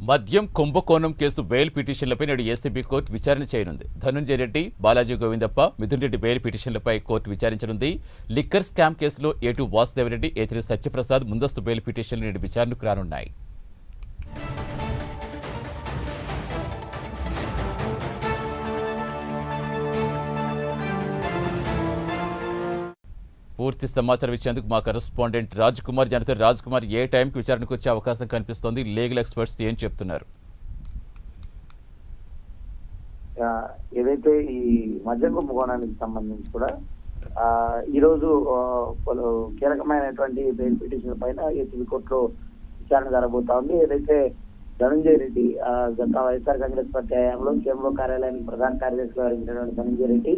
మద్యం కుంభకోణం case bail పిటిషన్లపై నేడు ఏసీబీ కోర్టు విచారణ చేయనుంది. ధనుంజయ రెడ్డి, బాలాజీ గోవిందప్ప, మిథున్ రెడ్డి బెయిల్ పిటిషన్లపై కోర్టు విచారించనుంది. లిక్కర్ స్కామ్ కేసులో A2 వాసుదేవరెడ్డి, A3 సత్యప్రసాద్ ముందస్తు బెయిల్ పిటిషన్లు నేడు విచారణకు రానున్నాయి. పూర్తి సమాచారం ఇచ్చేందుకు మా కరెస్పాండెంట్ రాజ్ కుమార్ జనతో రాజ్ కుమార్, ఏ టైంకి విచారణకు వచ్చే అవకాశం కనిపిస్తోంది? లీగల్ ఎక్స్పర్ట్స్ ఏం చెప్తున్నారు? ఏదైతే ఈ మద్యం కుంభకోణానికి సంబంధించి కూడా ఈరోజు పలు కీలకమైనటువంటి బెయిల్ పిటిషన్ పైన ఏసీబీ కోర్టులో విచారణ జరగబోతా ఉంది. ఏదైతే ధనుంజయ రెడ్డి గత వైఎస్ఆర్ కాంగ్రెస్ పార్టీ హయాంలో కేంద్ర కార్యాలయానికి ప్రధాన కార్యదర్శిగా వ్యవహరించినటువంటి Dhanunjaya Reddy,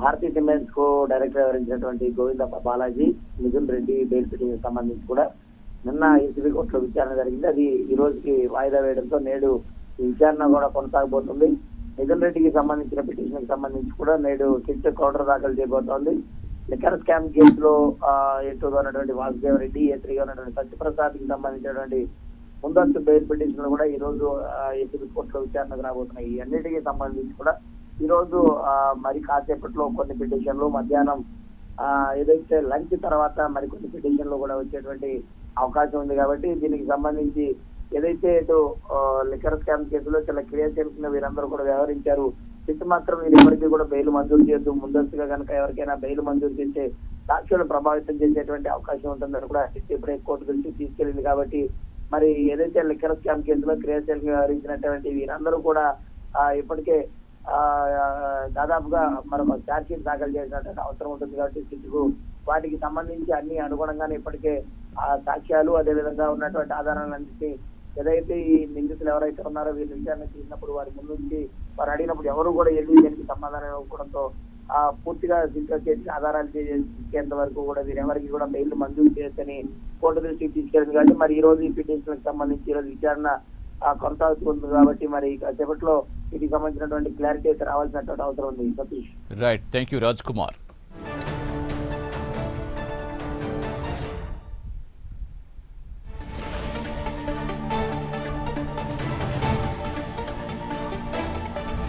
Bharatiya cements co director వ్యవహరించినటువంటి గోవిందప్ప, బాలాజీ, మిథున్ రెడ్డి బెయిల్ పిటిషన్ సంబంధించి కూడా నిన్న ఏసీబీ కోర్టులో విచారణ జరిగింది. అది ఈ రోజుకి వాయిదా వేయడంతో నేడు ఈ విచారణ కూడా కొనసాగబోతుంది. మిథున్ రెడ్డికి సంబంధించిన పిటిషన్ కి సంబంధించి కూడా నేడు సిట్ కౌంటర్ దాఖలు చేయబోతోంది. లిక్కర్ స్కామ్ కేసులో A2 ఉన్నటువంటి వాసుదేవరెడ్డి, A3 ఉన్నటువంటి సత్యప్రసాద్ కి సంబంధించినటువంటి ముందస్తు బెయిల్ పిటిషన్లు కూడా ఈ రోజు ఏసీబీ కోర్టులో విచారణకు రాబోతున్నాయి. ఈ అన్నిటికీ సంబంధించి కూడా ఈ రోజు మరి కాసేపట్లో కొన్ని పిటిషన్లు, మధ్యాహ్నం ఏదైతే లంచ్ తర్వాత మరికొన్ని పిటిషన్లు కూడా వచ్చేటువంటి అవకాశం ఉంది. కాబట్టి దీనికి సంబంధించి ఏదైతే ఇటు లిక్కర్ స్కామ్ కేసులో చాలా క్రియాశీలకంగా వీరందరూ కూడా వ్యవహరించారు. సిట్ మాత్రం వీరు ఎవరికి కూడా బెయిల్ మంజూరు చేయొద్దు, ముందస్తుగా కనుక ఎవరికైనా బెయిల్ మంజూరు చేస్తే సాక్ష్యాలు ప్రభావితం చేసేటువంటి అవకాశం ఉంటుందని కూడా సిట్ ఇప్పుడే కోర్టు దృష్టికి తీసుకెళ్లింది. కాబట్టి మరి ఏదైతే లిక్కర్ స్కామ్ కేసులో క్రియాశీలకంగా వ్యవహరించినటువంటి వీరందరూ కూడా ఇప్పటికే దాదాపుగా మరొక ఛార్జ్ షీట్ దాఖలు చేసినటువంటి అవసరం ఉంటుంది. కాబట్టి సిట్కు వాటికి సంబంధించి అన్ని అనుగుణంగానే ఇప్పటికే సాక్ష్యాలు, అదేవిధంగా ఉన్నటువంటి ఆధారాలన్నింటినీ ఏదైతే ఈ నిందితులు ఎవరైతే ఉన్నారో వీళ్ళు విచారణ చేసినప్పుడు వారి ముందు నుంచి వారు అడిగినప్పుడు ఎవరు కూడా వెళ్ళి దీనికి సమాధానం ఇవ్వడంతో పూర్తిగా సిట్ చేసి ఆధారాలు చేసేంత వరకు కూడా వీరెవరికి కూడా బెయిల్ మంజూరు చేయొచ్చని కోర్టు దృష్టికి తీసుకెళ్ళింది. కాబట్టి మరి ఈ రోజు ఈ పిటిషన్లకు సంబంధించి ఈరోజు విచారణ కొనసాగుతుంది. కాబట్టి మరి కాసేపట్లో వీటికి సంబంధించినటువంటి క్లారిటీ అయితే రావాల్సినటువంటి అవసరం ఉంది. Satish, right, thank you Raj Kumar.